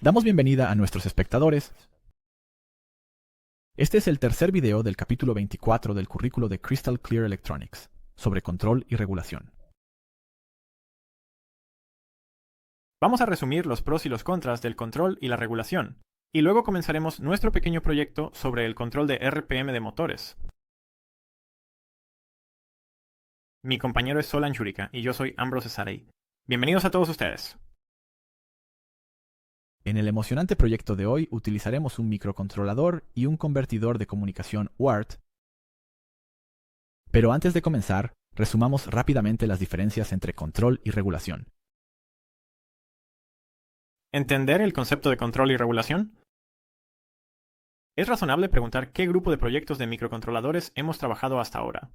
Damos bienvenida a nuestros espectadores. Este es el tercer video del capítulo 24 del currículo de Crystal Clear Electronics, sobre control y regulación. Vamos a resumir los pros y los contras del control y la regulación, y luego comenzaremos nuestro pequeño proyecto sobre el control de RPM de motores. Mi compañero es Solan Shurika y yo soy Ambrose Sarey. Bienvenidos a todos ustedes. En el emocionante proyecto de hoy utilizaremos un microcontrolador y un convertidor de comunicación UART. Pero antes de comenzar, resumamos rápidamente las diferencias entre control y regulación. ¿Entender el concepto de control y regulación? Es razonable preguntar qué grupo de proyectos de microcontroladores hemos trabajado hasta ahora.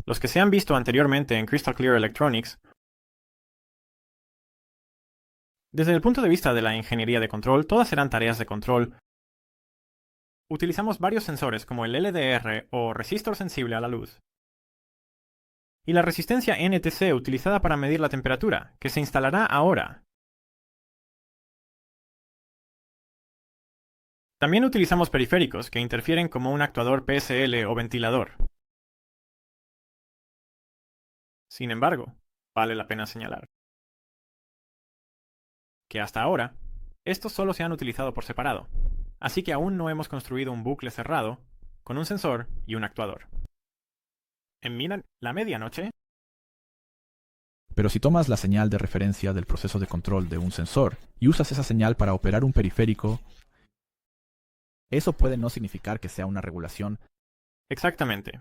Los que se han visto anteriormente en Crystal Clear Electronics. Desde el punto de vista de la ingeniería de control, todas serán tareas de control. Utilizamos varios sensores como el LDR o resistor sensible a la luz. Y la resistencia NTC utilizada para medir la temperatura, que se instalará ahora. También utilizamos periféricos que interfieren como un actuador PSL o ventilador. Sin embargo, vale la pena señalar que hasta ahora, estos solo se han utilizado por separado, así que aún no hemos construido un bucle cerrado con un sensor y un actuador. En la medianoche. Pero si tomas la señal de referencia del proceso de control de un sensor y usas esa señal para operar un periférico, eso puede no significar que sea una regulación. Exactamente.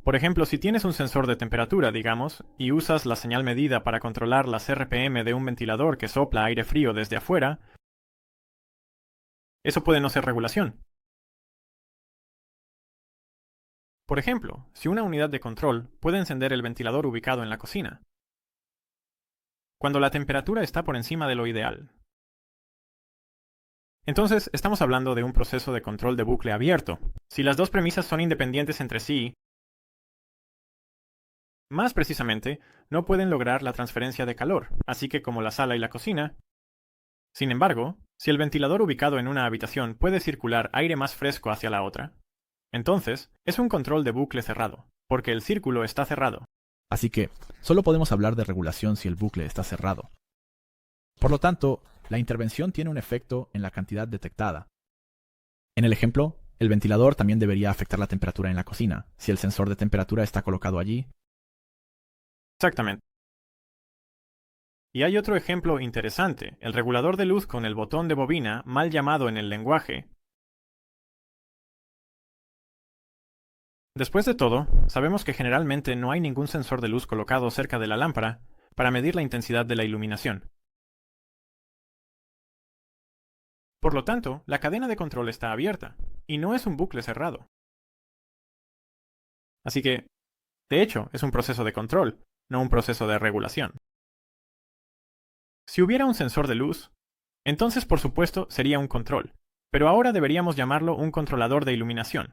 Por ejemplo, si tienes un sensor de temperatura, digamos, y usas la señal medida para controlar las RPM de un ventilador que sopla aire frío desde afuera, eso puede no ser regulación. Por ejemplo, si una unidad de control puede encender el ventilador ubicado en la cocina, cuando la temperatura está por encima de lo ideal. Entonces, estamos hablando de un proceso de control de bucle abierto. Si las dos premisas son independientes entre sí, más precisamente, no pueden lograr la transferencia de calor, así que como la sala y la cocina. Sin embargo, si el ventilador ubicado en una habitación puede circular aire más fresco hacia la otra, entonces es un control de bucle cerrado, porque el círculo está cerrado. Así que, solo podemos hablar de regulación si el bucle está cerrado. Por lo tanto, la intervención tiene un efecto en la cantidad detectada. En el ejemplo, el ventilador también debería afectar la temperatura en la cocina, si el sensor de temperatura está colocado allí. Exactamente. Y hay otro ejemplo interesante, el regulador de luz con el botón de bobina, mal llamado en el lenguaje. Después de todo, sabemos que generalmente no hay ningún sensor de luz colocado cerca de la lámpara para medir la intensidad de la iluminación. Por lo tanto, la cadena de control está abierta, y no es un bucle cerrado. Así que, de hecho, es un proceso de control, no un proceso de regulación. Si hubiera un sensor de luz, entonces por supuesto sería un control, pero ahora deberíamos llamarlo un controlador de iluminación.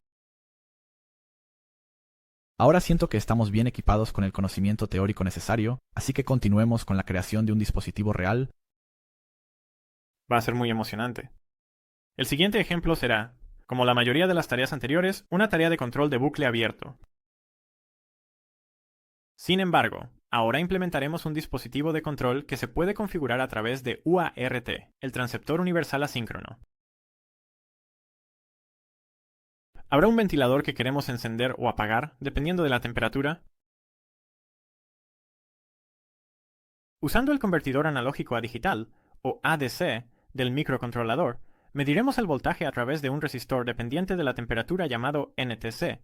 Ahora siento que estamos bien equipados con el conocimiento teórico necesario, así que continuemos con la creación de un dispositivo real. Va a ser muy emocionante. El siguiente ejemplo será, como la mayoría de las tareas anteriores, una tarea de control de bucle abierto. Sin embargo, ahora implementaremos un dispositivo de control que se puede configurar a través de UART, el transceptor universal asíncrono. ¿Habrá un ventilador que queremos encender o apagar, dependiendo de la temperatura? Usando el convertidor analógico a digital, o ADC, del microcontrolador, mediremos el voltaje a través de un resistor dependiente de la temperatura llamado NTC.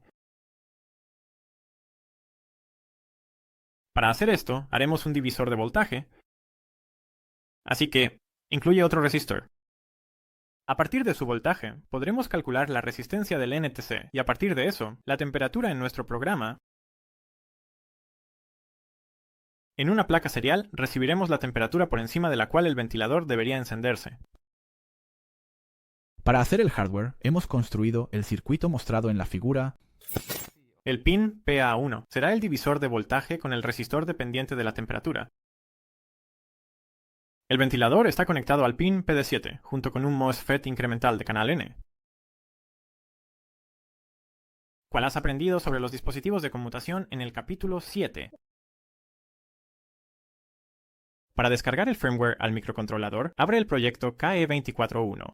Para hacer esto, haremos un divisor de voltaje, así que incluye otro resistor. A partir de su voltaje, podremos calcular la resistencia del NTC y a partir de eso, la temperatura en nuestro programa. En una placa serial recibiremos la temperatura por encima de la cual el ventilador debería encenderse. Para hacer el hardware, hemos construido el circuito mostrado en la figura. El pin PA1 será el divisor de voltaje con el resistor dependiente de la temperatura. El ventilador está conectado al pin PD7, junto con un MOSFET incremental de canal N. ¿Cuál has aprendido sobre los dispositivos de conmutación en el capítulo 7? Para descargar el firmware al microcontrolador, abre el proyecto KE241.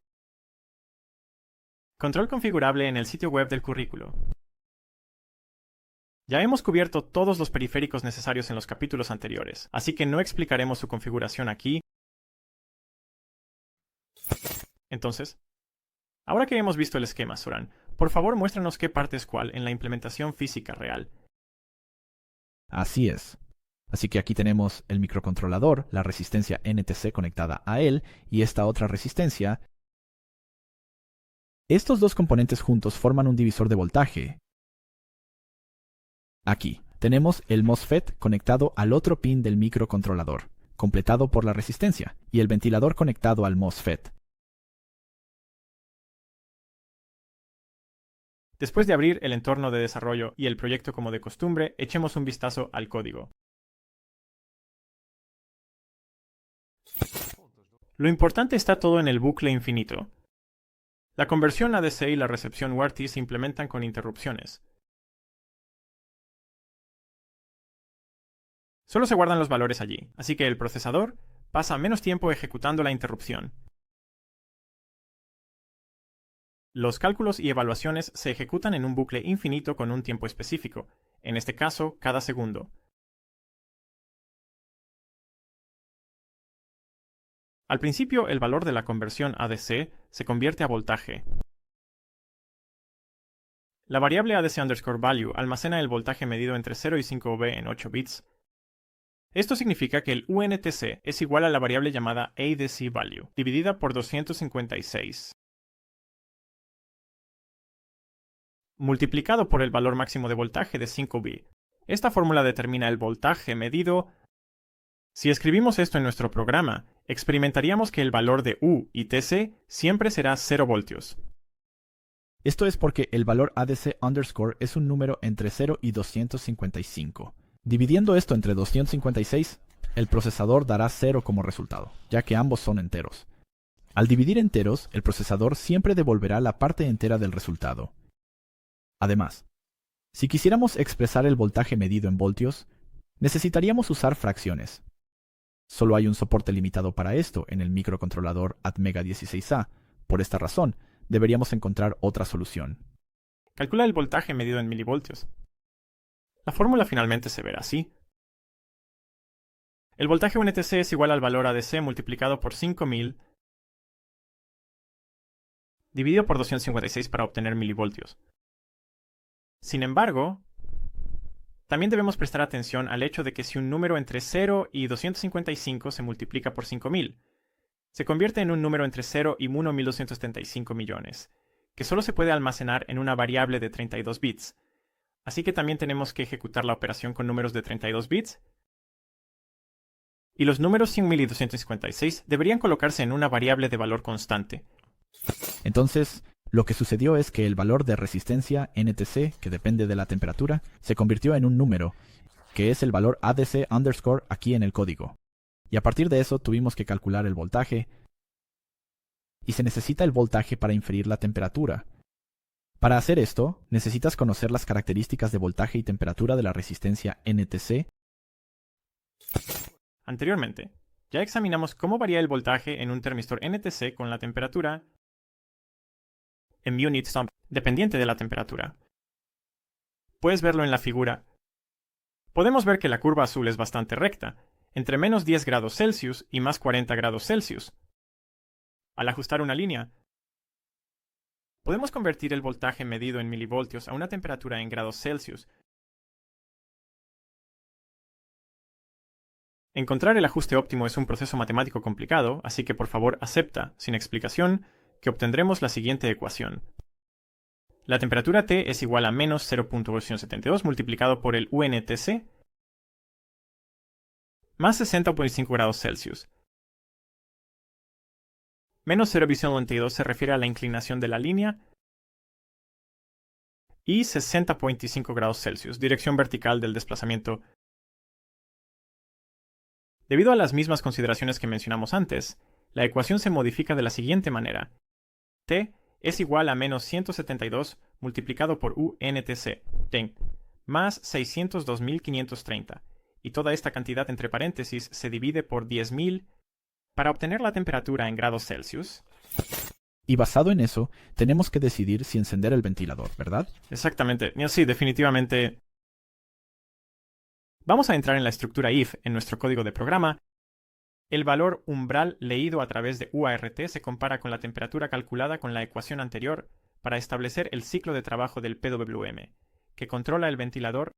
Control configurable en el sitio web del currículo. Ya hemos cubierto todos los periféricos necesarios en los capítulos anteriores, así que no explicaremos su configuración aquí. Entonces, ahora que hemos visto el esquema, Zoran, por favor muéstranos qué parte es cuál en la implementación física real. Así es. Así que aquí tenemos el microcontrolador, la resistencia NTC conectada a él y esta otra resistencia. Estos dos componentes juntos forman un divisor de voltaje. Aquí tenemos el MOSFET conectado al otro pin del microcontrolador, completado por la resistencia, y el ventilador conectado al MOSFET. Después de abrir el entorno de desarrollo y el proyecto como de costumbre, echemos un vistazo al código. Lo importante está todo en el bucle infinito. La conversión ADC y la recepción WRT se implementan con interrupciones. Solo se guardan los valores allí, así que el procesador pasa menos tiempo ejecutando la interrupción. Los cálculos y evaluaciones se ejecutan en un bucle infinito con un tiempo específico, en este caso, cada segundo. Al principio, el valor de la conversión ADC se convierte a voltaje. La variable ADC_value almacena el voltaje medido entre 0 y 5V en 8 bits. Esto significa que el UNTC es igual a la variable llamada ADC_value, dividida por 256. Multiplicado por el valor máximo de voltaje de 5V. Esta fórmula determina el voltaje medido. Si escribimos esto en nuestro programa, experimentaríamos que el valor de U y TC siempre será 0 voltios. Esto es porque el valor ADC_ es un número entre 0 y 255. Dividiendo esto entre 256, el procesador dará 0 como resultado, ya que ambos son enteros. Al dividir enteros, el procesador siempre devolverá la parte entera del resultado. Además, si quisiéramos expresar el voltaje medido en voltios, necesitaríamos usar fracciones. Solo hay un soporte limitado para esto en el microcontrolador Atmega16A. Por esta razón, deberíamos encontrar otra solución. Calcula el voltaje medido en milivoltios. La fórmula finalmente se verá así. El voltaje UNTC es igual al valor ADC multiplicado por 5000 dividido por 256 para obtener milivoltios. Sin embargo, también debemos prestar atención al hecho de que si un número entre 0 y 255 se multiplica por 5000, se convierte en un número entre 0 y 1.275 millones, que solo se puede almacenar en una variable de 32 bits. Así que también tenemos que ejecutar la operación con números de 32 bits. Y los números 100.000 y 256 deberían colocarse en una variable de valor constante. Entonces, lo que sucedió es que el valor de resistencia NTC, que depende de la temperatura, se convirtió en un número, que es el valor ADC_ aquí en el código. Y a partir de eso tuvimos que calcular el voltaje, y se necesita el voltaje para inferir la temperatura. Para hacer esto, necesitas conocer las características de voltaje y temperatura de la resistencia NTC. Anteriormente, ya examinamos cómo varía el voltaje en un termistor NTC con la temperatura en unit sum, dependiente de la temperatura. Puedes verlo en la figura. Podemos ver que la curva azul es bastante recta, entre menos 10 grados Celsius y más 40 grados Celsius. Al ajustar una línea, podemos convertir el voltaje medido en milivoltios a una temperatura en grados Celsius. Encontrar el ajuste óptimo es un proceso matemático complicado, así que por favor acepta, sin explicación, que obtendremos la siguiente ecuación. La temperatura T es igual a menos 0.272 multiplicado por el UNTC más 60.5 grados Celsius. Menos 0.92 se refiere a la inclinación de la línea y 60.5 grados Celsius, dirección vertical del desplazamiento. Debido a las mismas consideraciones que mencionamos antes, la ecuación se modifica de la siguiente manera. T es igual a menos 172 multiplicado por UNTC, más 602.530, y toda esta cantidad entre paréntesis se divide por 10.000 para obtener la temperatura en grados Celsius. Y basado en eso, tenemos que decidir si encender el ventilador, ¿verdad? Exactamente. Sí, definitivamente. Vamos a entrar en la estructura if en nuestro código de programa. El valor umbral leído a través de UART se compara con la temperatura calculada con la ecuación anterior para establecer el ciclo de trabajo del PWM, que controla el ventilador.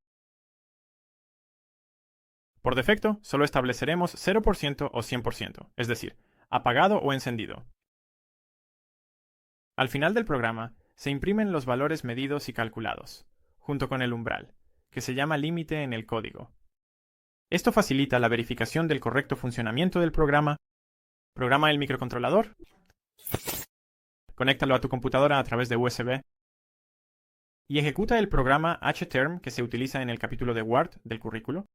Por defecto, solo estableceremos 0% o 100%, es decir, apagado o encendido. Al final del programa, se imprimen los valores medidos y calculados, junto con el umbral, que se llama límite en el código. Esto facilita la verificación del correcto funcionamiento del programa. Programa el microcontrolador. Conéctalo a tu computadora a través de USB. Y ejecuta el programa HTerm que se utiliza en el capítulo de Word del currículo.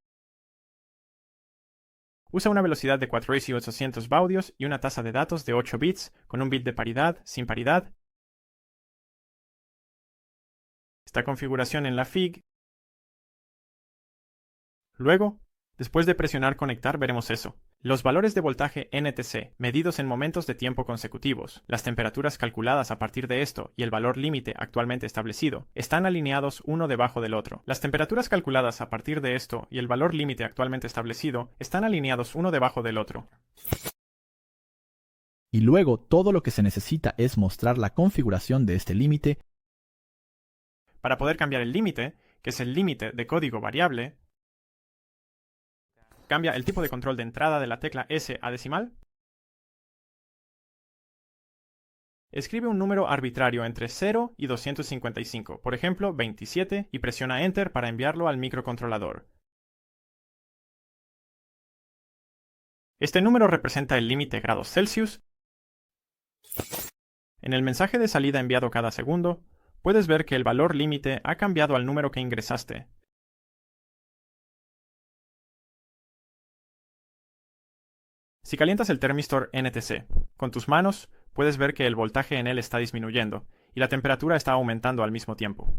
Usa una velocidad de 4,800 baudios y una tasa de datos de 8 bits con un bit de paridad, sin paridad. Esta configuración en la FIG. Luego, después de presionar conectar, veremos eso. Los valores de voltaje NTC, medidos en momentos de tiempo consecutivos, las temperaturas calculadas a partir de esto y el valor límite actualmente establecido, están alineados uno debajo del otro. Las temperaturas calculadas a partir de esto y el valor límite actualmente establecido están alineados uno debajo del otro. Y luego todo lo que se necesita es mostrar la configuración de este límite. Para poder cambiar el límite, que es el límite de código variable, cambia el tipo de control de entrada de la tecla S a decimal. Escribe un número arbitrario entre 0 y 255, por ejemplo 27, y presiona Enter para enviarlo al microcontrolador. Este número representa el límite grados Celsius. En el mensaje de salida enviado cada segundo, puedes ver que el valor límite ha cambiado al número que ingresaste. Si calientas el termistor NTC con tus manos, puedes ver que el voltaje en él está disminuyendo y la temperatura está aumentando al mismo tiempo.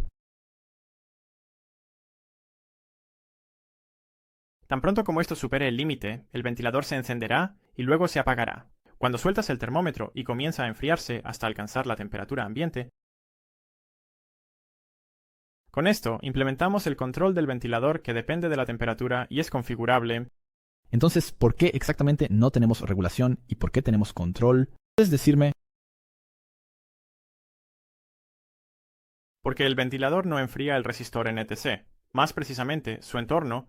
Tan pronto como esto supere el límite, el ventilador se encenderá y luego se apagará. Cuando sueltas el termómetro y comienza a enfriarse hasta alcanzar la temperatura ambiente, con esto implementamos el control del ventilador que depende de la temperatura y es configurable. Entonces, ¿por qué exactamente no tenemos regulación y por qué tenemos control? ¿Puedes decirme? Porque el ventilador no enfría el resistor NTC, más precisamente su entorno.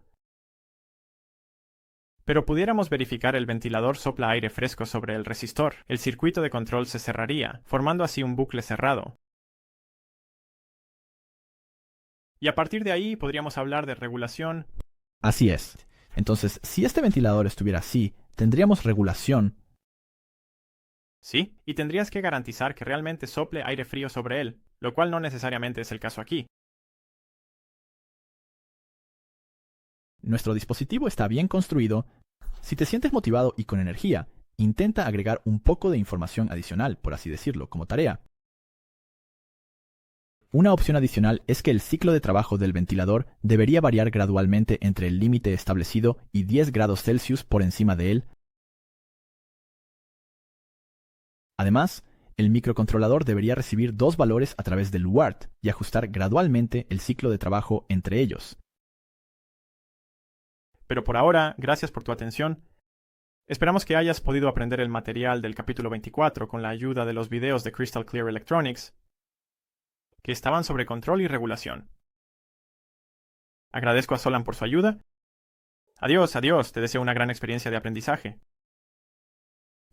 Pero pudiéramos verificar el ventilador sopla aire fresco sobre el resistor. El circuito de control se cerraría, formando así un bucle cerrado. Y a partir de ahí podríamos hablar de regulación. Así es. Entonces, si este ventilador estuviera así, tendríamos regulación. Sí, y tendrías que garantizar que realmente sople aire frío sobre él, lo cual no necesariamente es el caso aquí. Nuestro dispositivo está bien construido. Si te sientes motivado y con energía, intenta agregar un poco de información adicional, por así decirlo, como tarea. Una opción adicional es que el ciclo de trabajo del ventilador debería variar gradualmente entre el límite establecido y 10 grados Celsius por encima de él. Además, el microcontrolador debería recibir dos valores a través del UART y ajustar gradualmente el ciclo de trabajo entre ellos. Pero por ahora, gracias por tu atención. Esperamos que hayas podido aprender el material del capítulo 24 con la ayuda de los videos de Crystal Clear Electronics, que estaban sobre control y regulación. Agradezco a Solan por su ayuda. Adiós, te deseo una gran experiencia de aprendizaje.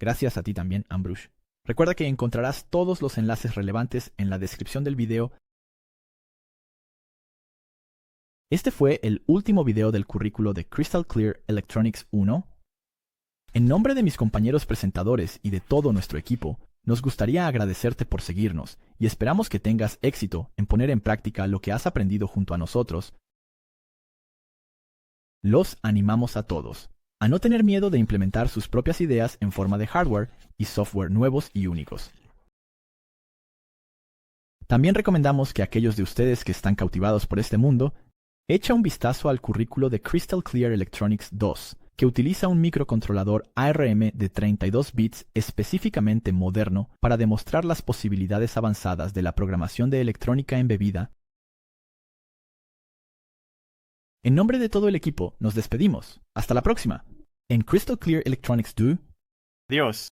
Gracias a ti también, Ambrush. Recuerda que encontrarás todos los enlaces relevantes en la descripción del video. Este fue el último video del currículo de Crystal Clear Electronics 1. En nombre de mis compañeros presentadores y de todo nuestro equipo, nos gustaría agradecerte por seguirnos y esperamos que tengas éxito en poner en práctica lo que has aprendido junto a nosotros. Los animamos a todos a no tener miedo de implementar sus propias ideas en forma de hardware y software nuevos y únicos. También recomendamos que aquellos de ustedes que están cautivados por este mundo echen un vistazo al currículo de Crystal Clear Electronics 2, que utiliza un microcontrolador ARM de 32 bits específicamente moderno para demostrar las posibilidades avanzadas de la programación de electrónica embebida. En nombre de todo el equipo, nos despedimos. Hasta la próxima. En Crystal Clear Electronics 2. Adiós.